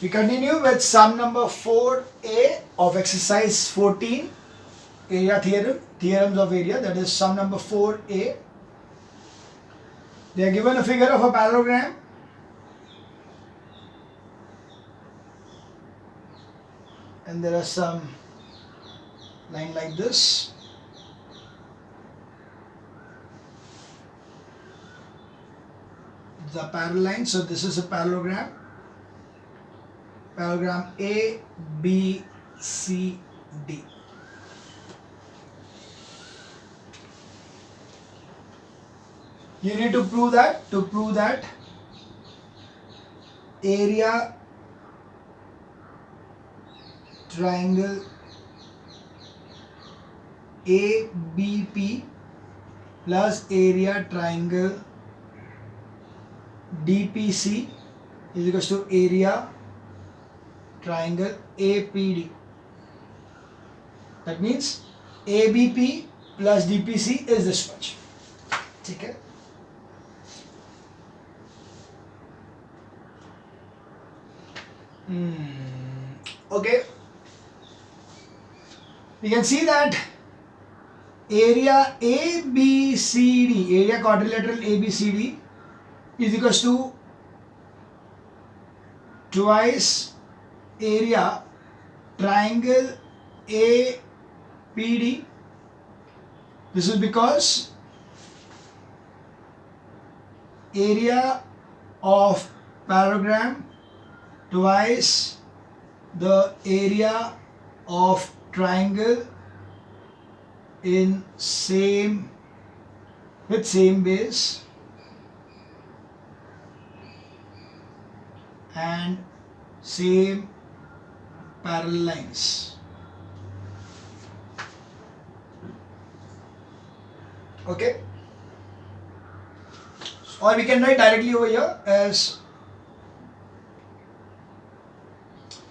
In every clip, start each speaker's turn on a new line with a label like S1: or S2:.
S1: We continue with sum number 4a of exercise 14, area theorem, theorems of area, that is sum number 4a. They are given a figure of a parallelogram. And there are some line like this. The parallel line, so this is a parallelogram. Parallelogram A, B, C, D. You need to prove that area triangle ABP plus area triangle DPC is equals to area triangle APD. That means ABP plus DPC is this much. Okay. Okay. We can see that area ABCD, area quadrilateral ABCD is equals to twice area triangle APD. This is because area of parallelogram twice the area of triangle in same with same base and same parallel lines. Okay, or we can write directly over here as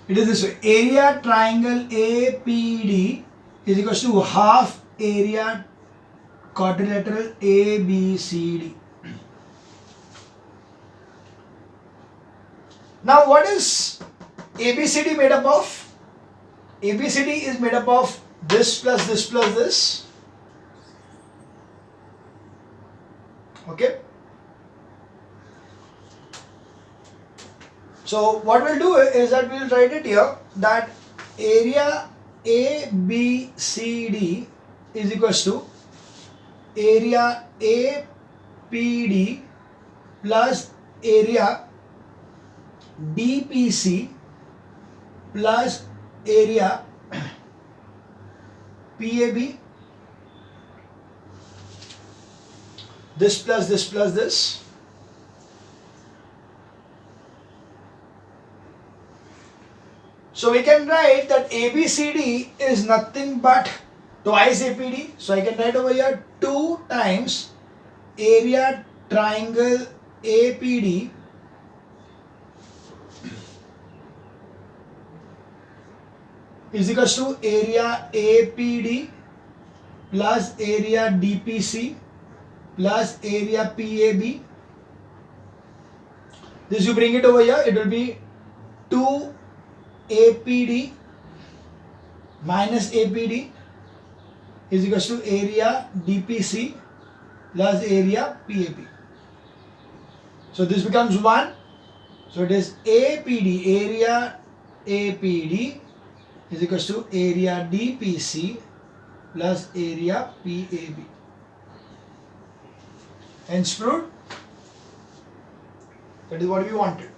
S1: it is this way: area triangle APD is equals to half area quadrilateral ABCD. Now what is ABCD made up of? ABCD is made up of this plus this plus this. Okay. So what we'll do is that we'll write it here that area ABCD is equals to area APD plus area DPC plus area PAB. This plus this plus this. So we can write that ABCD is nothing but twice APD. So I can write over here 2 times area triangle APD is equals to area APD plus area DPC plus area PAB. This you bring it over here, it will be 2 APD minus APD is equals to area DPC plus area PAB. So this becomes 1. So it is APD, area APD is equals to area DPC plus area PAB. Hence proved. That is what we wanted.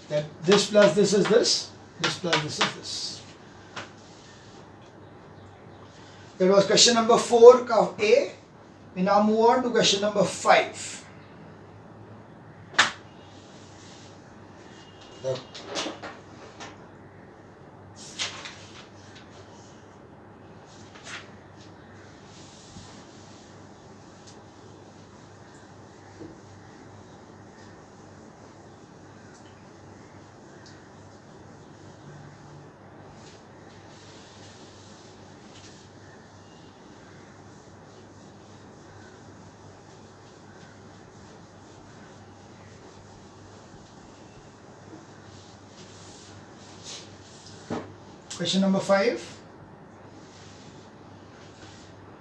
S1: That this plus this is this, this plus this is this. That was question number 4 of A. We now move on to question number 5. Question number 5.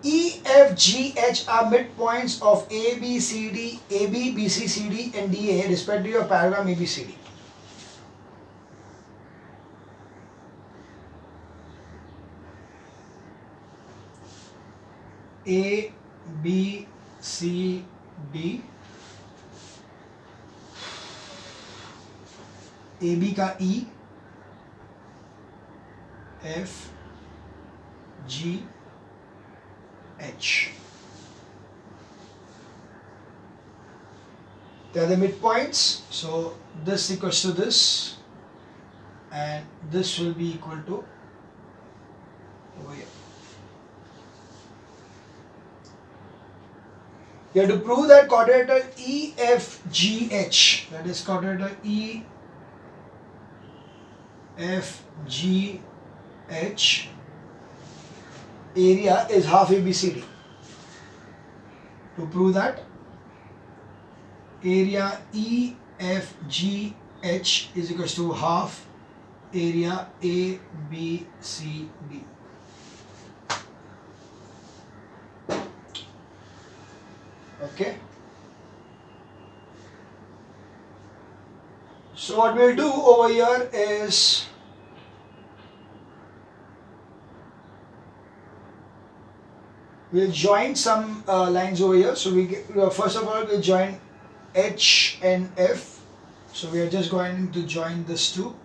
S1: E, F, G, H are midpoints of A, B, C, D, AB, BC, CD and DA respectively of paragram ABCD. A, B, C, D. AB का E, F, G, H. They are the midpoints. So this equals to this, and this will be equal to over here. You have to prove that quadrilateral EFGH, that is quadrilateral EFGH area is half ABCD. To prove that, area EFGH is equals to half area ABCD. Okay. So what we'll do over here is we'll join some lines over here. So we get, first of all we'll join H and F. So we are just going to join this two.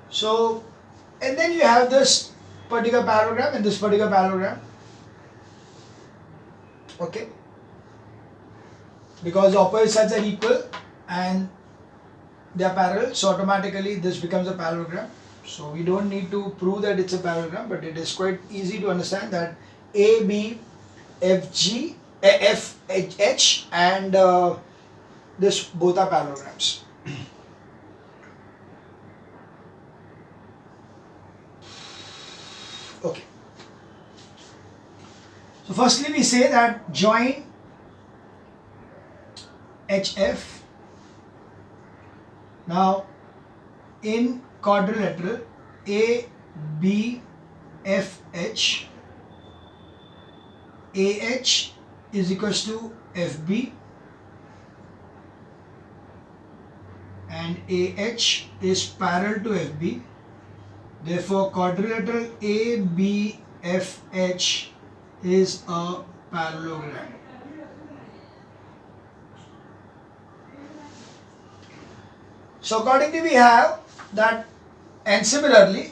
S1: So and then you have this particular parallelogram and this particular parallelogram. Okay, because the opposite sides are equal and they are parallel, so automatically this becomes a parallelogram. So we don't need to prove that it's a parallelogram, but it is quite easy to understand that A, B, F, G, F, H and this both are parallelograms. Okay. So firstly we say that join HF. Now in quadrilateral ABFH, AH is equals to FB and AH is parallel to FB. Therefore quadrilateral ABFH is a parallelogram. So accordingly we have that, and similarly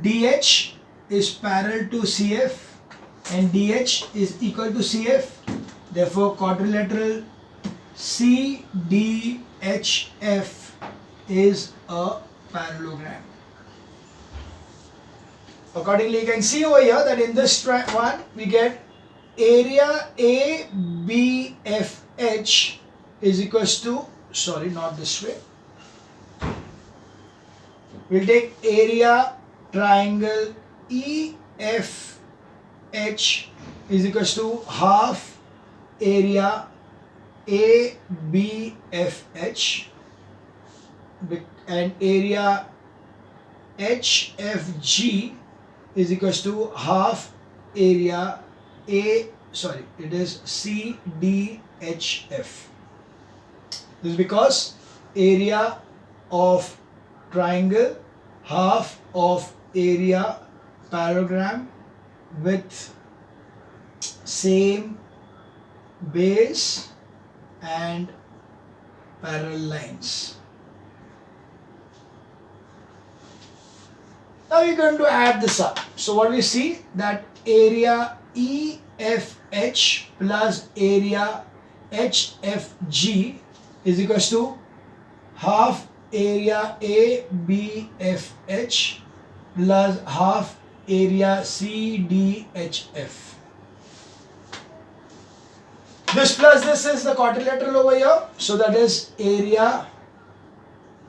S1: DH is parallel to CF and DH is equal to CF. Therefore quadrilateral CDHF is a parallelogram. Accordingly, you can see over here that in this one we get area ABFH is equals to, sorry, not this way. We'll take area triangle EFH is equals to half area ABFH and area HFG is equals to half area it is CDHF. This is because area of triangle half of area parallelogram with same base and parallel lines. Now we're going to add this up. So what we see that area EFH plus area HFG is equals to half area ABFH plus half area CDHF. This plus this is the quadrilateral over here. So that is area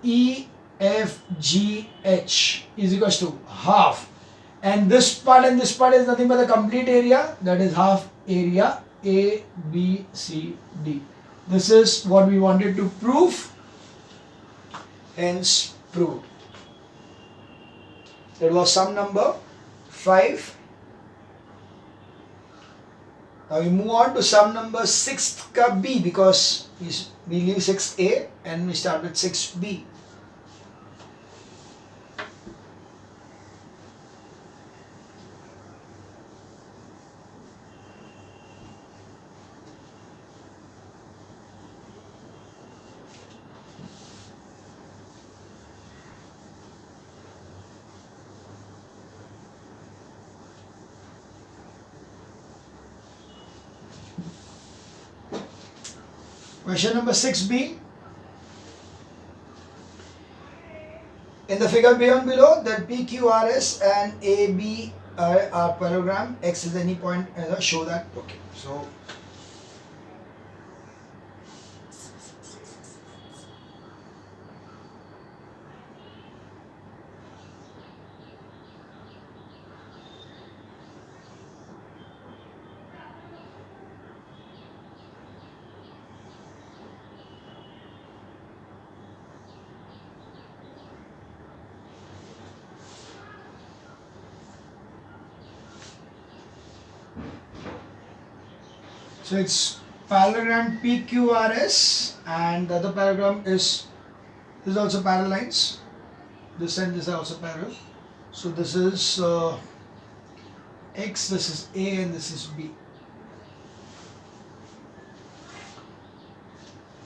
S1: EFGH is equals to half. And this part is nothing but the complete area, that is half area ABCD. This is what we wanted to prove, hence proved. That was sum number 5. Now we move on to sum number 6th ka B, because we leave 6A and we start with 6B. Question number 6B. In the figure beyond below, that PQRS and AB are parallelogram. X is any point. Show that. Okay. So it's parallelogram PQRS, and the other parallelogram is also parallel lines. This and this are also parallel. So this is X, this is A, and this is B.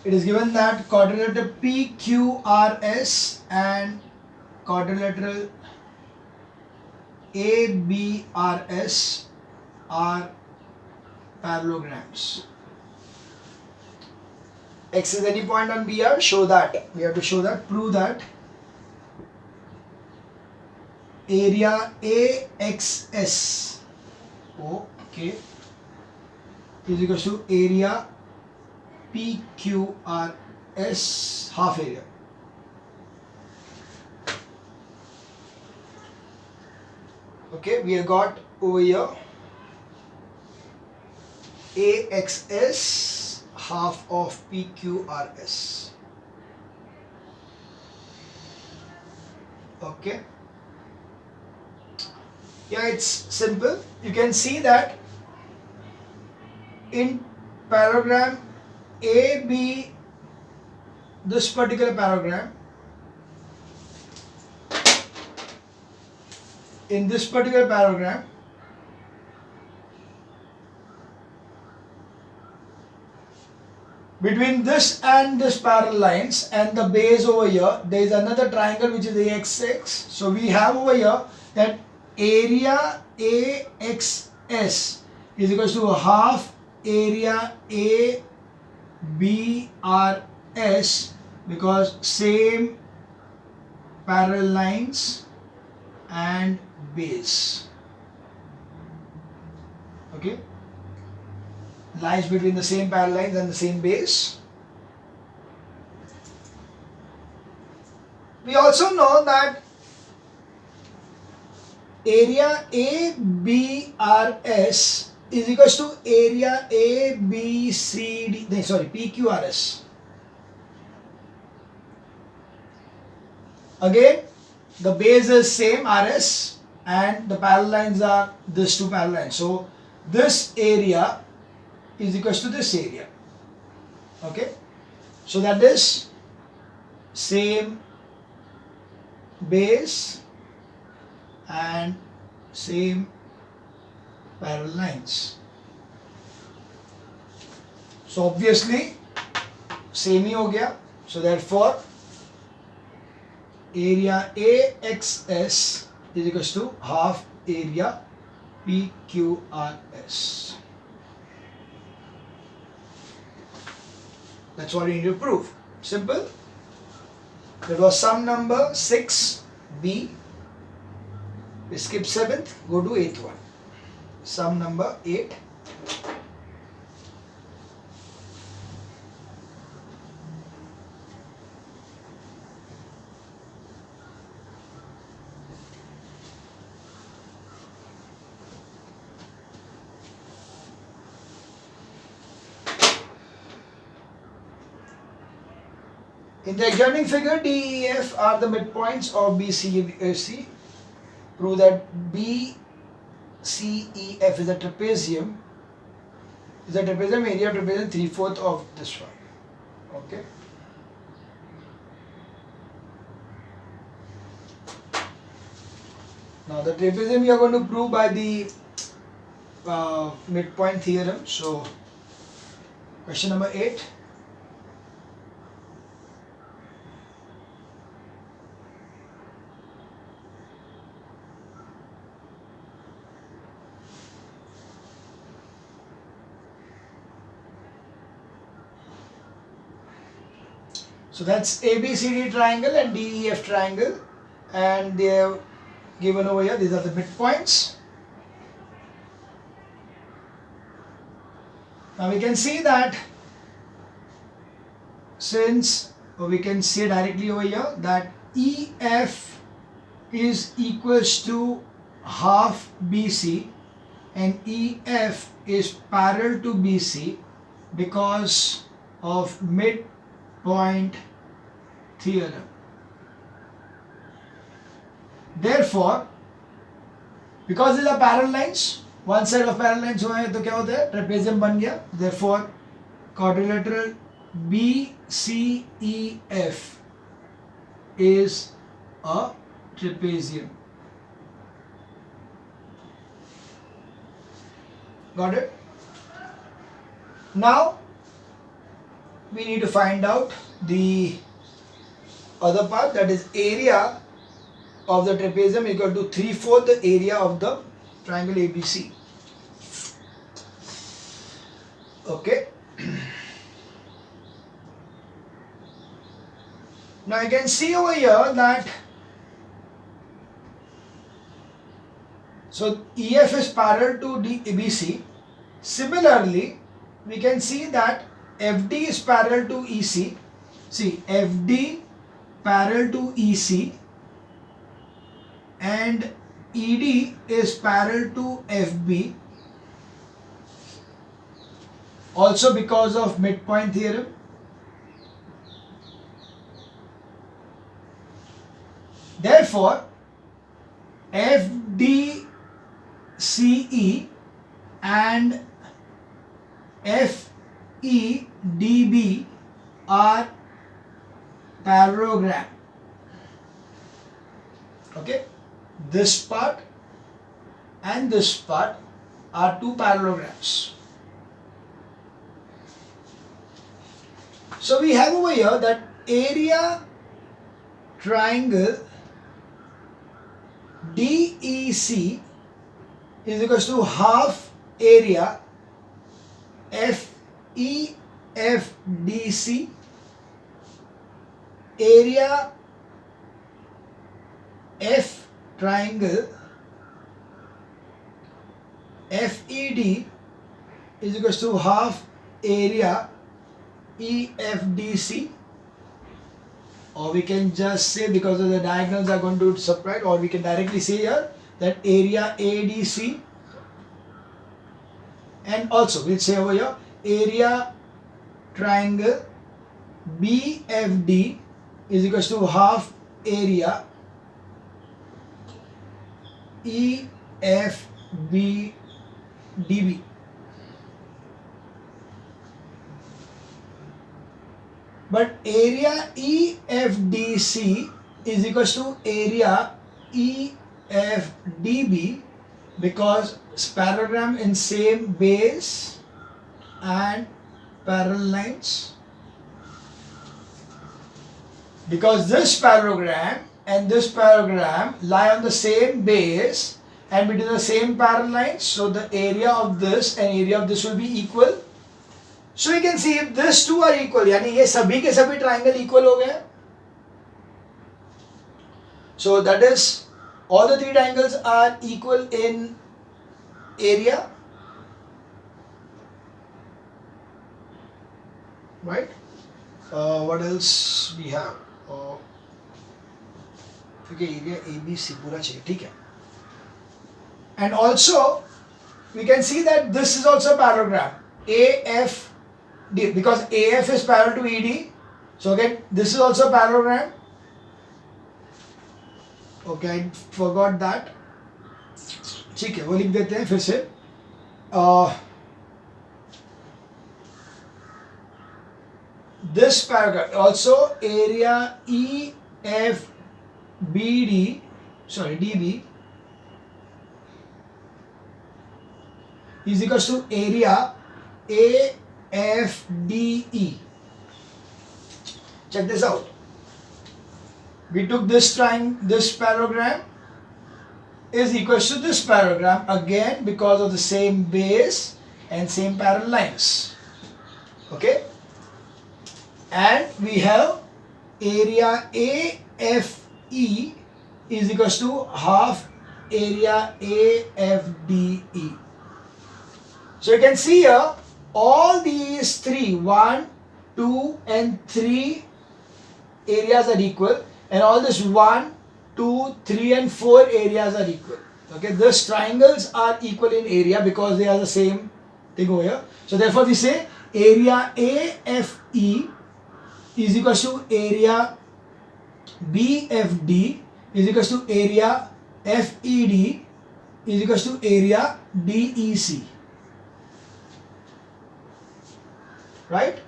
S1: It is given that quadrilateral PQRS and quadrilateral ABRS are parallelograms. X is any point on BR, show that. We have to show that, prove that area AXS, okay, is equal to area PQRS half area. Okay, we have got over here AXS half of PQRS. Okay. Yeah, it's simple. You can see that in parallelogram AB, this particular parallelogram, in this particular parallelogram, between this and this parallel lines and the base over here, there is another triangle which is AXX. So we have over here that area AXS is equal to half area ABRS, because same parallel lines and base. Okay, lies between the same parallel lines and the same base. We also know that area ABRS is equal to area PQRS. Again, the base is same RS and the parallel lines are these two parallel lines. So this area is equal to this area. Okay, so that is same base and same parallel lines. So obviously same ही हो गया. So therefore area AXS is equal to half area PQRS. That's what we need to prove. Simple. That was sum number 6B. We skip 7th, go to 8th one. Sum number 8. In the adjoining figure, DEF are the midpoints of BCEF. Prove that BCEF is a trapezium. Is a trapezium area of trapezium 3/4 of this one. Okay. Now the trapezium we are going to prove by the midpoint theorem. So question number 8. So that's ABCD triangle and DEF triangle, and they have given over here. These are the midpoints. Now we can see that since we can say directly over here that EF is equals to half BC and EF is parallel to BC because of midpoint theorem. Therefore, because these are parallel lines, one side of parallel lines हुआ है तो क्या होता है, trapezium बन गया. Therefore, quadrilateral BCEF is a trapezium. Got it? Now we need to find out the other part, that is area of the trapezium equal to 3/4 the area of the triangle ABC. Okay. Now you can see over here that so EF is parallel to ABC. Similarly, we can see that FD is parallel to EC. See, FD parallel to EC and ED is parallel to FB, also because of midpoint theorem. Therefore, FDCE and FEDB are parallelogram. Okay, this part and this part are two parallelograms. So we have over here that area triangle DEC is equal to half area FEFDC, area F triangle FED is equal to half area EFDC, or we can just say, because of the diagonals are going to subtract, or we can directly say here that area ADC, and also we'll say over here area triangle BFD is equal to half area EFBDB. But area EFDC is equal to area EFDB because it's parallelogram in same base and parallel lines. Because this parallelogram and this parallelogram lie on the same base and between the same parallel lines, so the area of this and area of this will be equal. So you can see if these two are equal, यानी ये सभी के सभी triangle equal हो गए. So that is, all the three triangles are equal in area, right? What else we have? Okay, area ABC पूरा चाहिए, ठीक है. And also we can see that this is also a parallelogram AFD, because AF is parallel to ED So again, this is also parallelogram. Okay, I forgot that. ठीक है, वो लिख देते हैं फिर से. This paragraph also area DB is equals to area AFDE. Check this out. We took this parallelogram is equals to this parallelogram again because of the same base and same parallel lines. Okay? And we have area AFE is equals to half area AFDE. So you can see here all these three, 1, 2 and 3 areas are equal, and all this 1, 2, 3 and 4 areas are equal. Okay, these triangles are equal in area because they are the same thing over here. So therefore we say area AFE is equals to area BFD is equals to area FED is equals to area DEC. Right?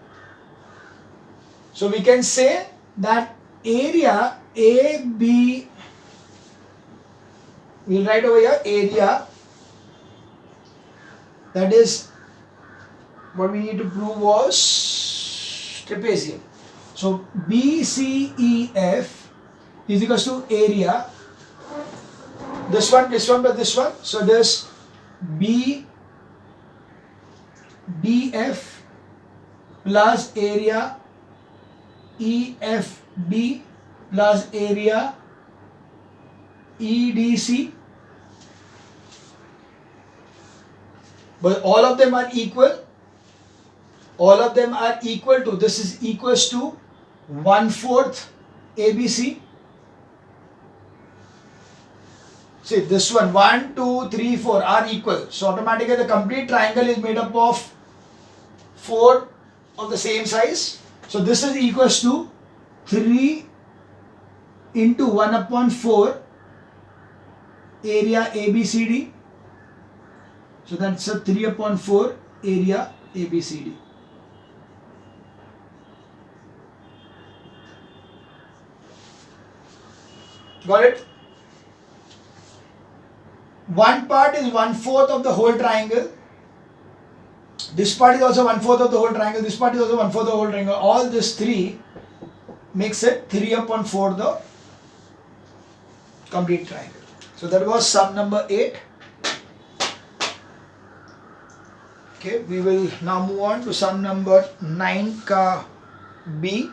S1: So we can say that area AB, we'll write over here area, that is what we need to prove was trapezium. So BCEF is equals to area, this one plus this one, so this BDF plus area EFD plus area EDC, but all of them are equal. All of them are equal to, this is equals to 1/4 ABC. See this one, 1, 2, 3, 4 are equal. So automatically the complete triangle is made up of 4 of the same size. So this is equals to 3 into 1/4 area ABCD. So that's a 3/4 area ABCD. Got it? One part is 1/4 of the whole triangle. This part is also 1/4 of the whole triangle. This part is also 1/4 of the whole triangle. All this 3 makes it 3/4 the complete triangle. So that was sum number 8. Okay, we will now move on to sum number 9 ka B.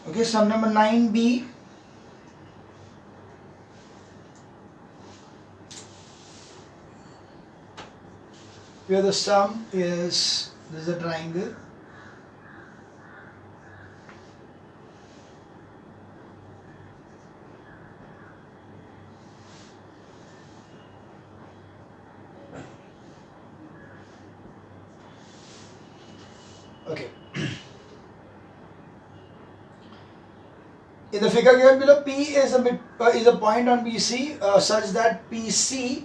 S1: Okay, sum number 9B. Where the sum is, this is a triangle. Okay. In the figure given below, P is a point on BC such that PC,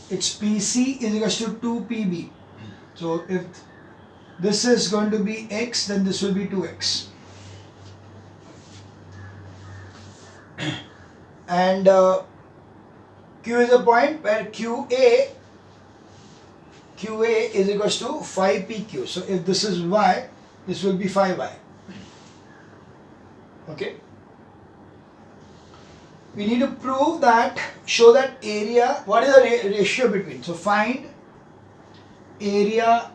S1: its PC is equals to 2PB. So if this is going to be x, then this will be 2x. And Q is a point where QA is equals to 5PQ. So if this is y, this will be 5y. Okay. We need to prove that, show that area, what is the ratio between? So find area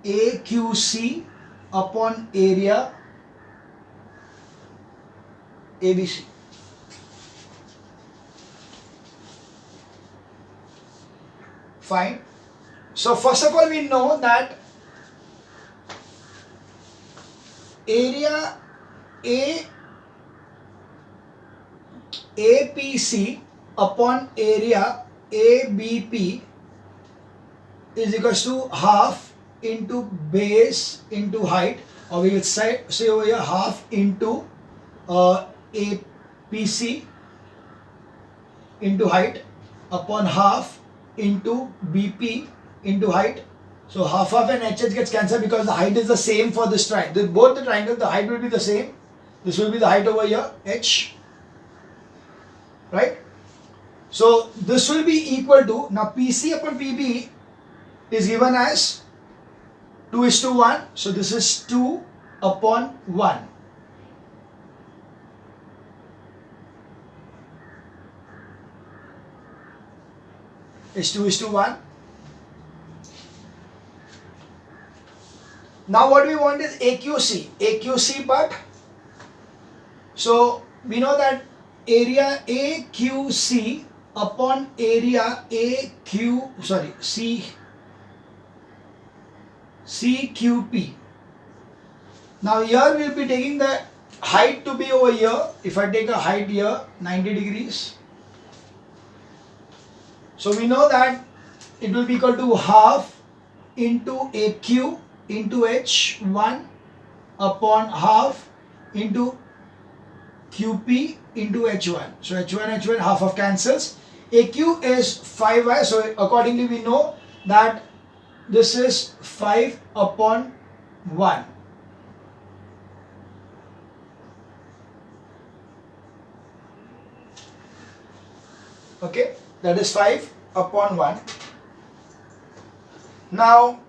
S1: AQC upon area ABC. fine. So first of all, we know that area APC upon area ABP is equals to half into base into height, or we will say over here half into APC into height upon half into BP into height. So half and HH gets cancelled because the height is the same for this triangle. Both the triangles, the height will be the same. This will be the height over here, H. Right? So this will be equal to, now PC upon PB is given as 2:1. So this is 2 upon 1. Is 2:1. Now what we want is AQC part. So we know that area AQC upon area CQP. Now here we will be taking the height to be over here. If I take a height here 90 degrees, so we know that it will be equal to half into AQ into H1 upon half into QP into H1. So H1 half of cancels. AQ is 5y. So accordingly we know that this is 5 upon 1. Okay, that is 5 upon 1. Now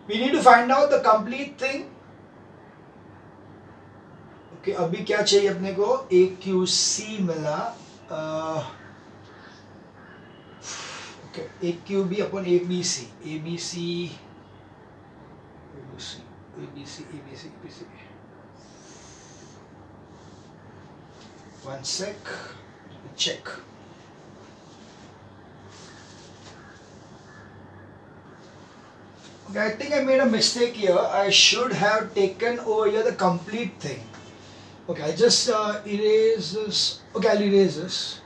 S1: we need to find out the complete thing. Okay, अभी क्या चाहिए अपने को? AQC मिला. Okay, AQB upon ABC. ABC. One sec. Check. Okay, I think I made a mistake here. I should have taken over here the complete thing. Okay, I just erase this. Okay, I'll erase this.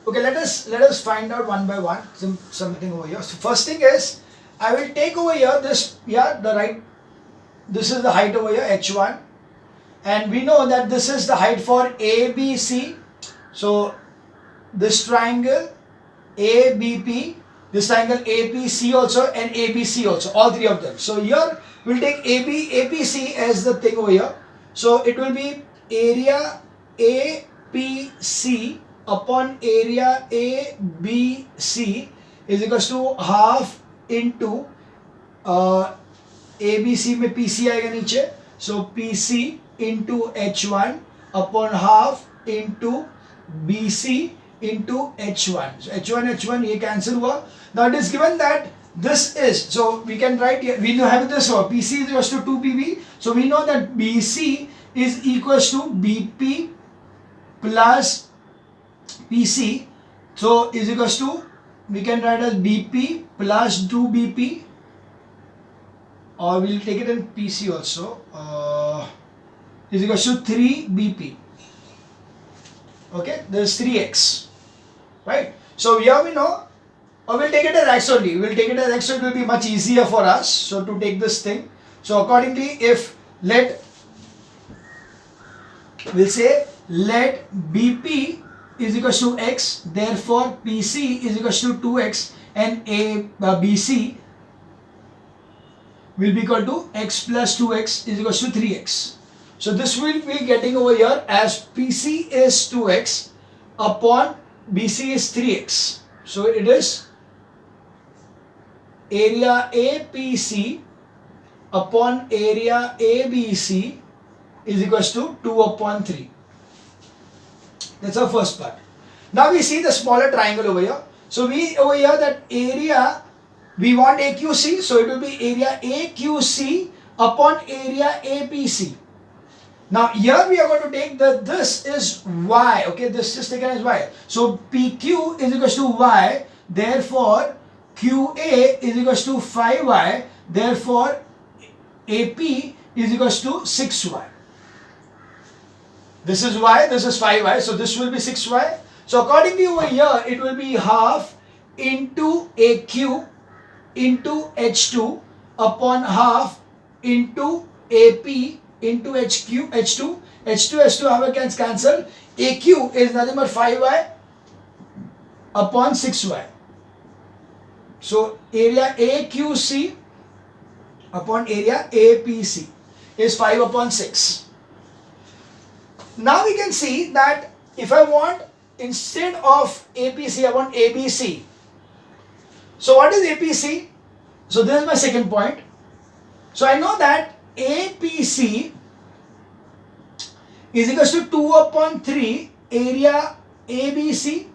S1: Okay, let us find out one by one something over here. So first thing is, I will take over here this, this is the height over here, H1, and we know that this is the height for ABC. So this triangle ABP, this triangle APC also, and ABC also, all three of them. So here we'll take APC as the thing over here. So it will be area APC upon area ABC is equals to half into ABC में PC आएगा नीचे. So PC into H1 upon half into BC into H1. So H1 ये cancel हुआ. Now it is given that this is, so we can write here, we have this one, PC is equals to 2PB. So we know that BC is equals to BP plus PC. So is equals to, we can write as BP plus 2BP, or we'll take it in PC also, is equals to 3BP. Okay, this is 3x, right? So here we know, or we'll take it as x only. We'll take it as x, so it will be much easier for us. So to take this thing, so accordingly, if we'll say let BP is equals to x, therefore PC is equals to 2x, and BC will be equal to x plus 2x is equals to 3x. So this will be getting over here as PC is 2x upon BC is 3x. So it is area APC upon area ABC is equals to 2 upon 3. That's our first part. Now we see the smaller triangle over here. So we over here that area, we want AQC, so it will be area AQC upon area APC. Now here we are going to take this is y, okay, this is taken as y. So PQ is equals to y, therefore QA is equals to 5y, therefore AP is equals to 6y. This is y, this is 5y, so this will be 6y. So accordingly over here, it will be half into AQ into H2 upon half into AP into HQ, H2. H2 how I can cancel? AQ is nothing but 5y upon 6y. So area AQC upon area APC is 5 upon 6. Now we can see that if I want, instead of APC, I want ABC. So what is APC? So this is my second point. So I know that APC is equals to 2 upon 3 area ABC.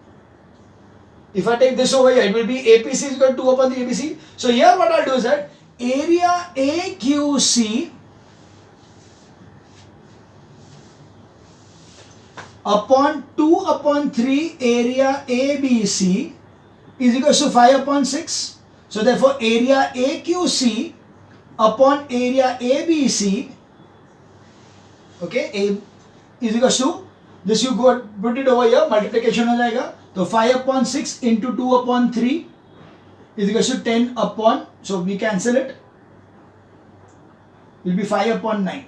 S1: If I take this over here, it will be APC is equal to 2 upon 3 ABC. So here what I'll do is that area AQC upon 2 upon 3 area ABC is equal to 5 upon 6. So therefore area AQC upon area ABC, okay, is equal to, this you go put it over here, multiplication हो जाएगा. So 5 upon 6 into 2 upon 3 is equal to 10 upon, so we cancel it, will be 5 upon 9.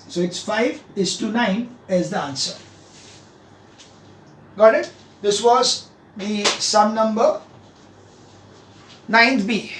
S1: So it's 5:9 is the answer. Got it? This was the sum number 9th B.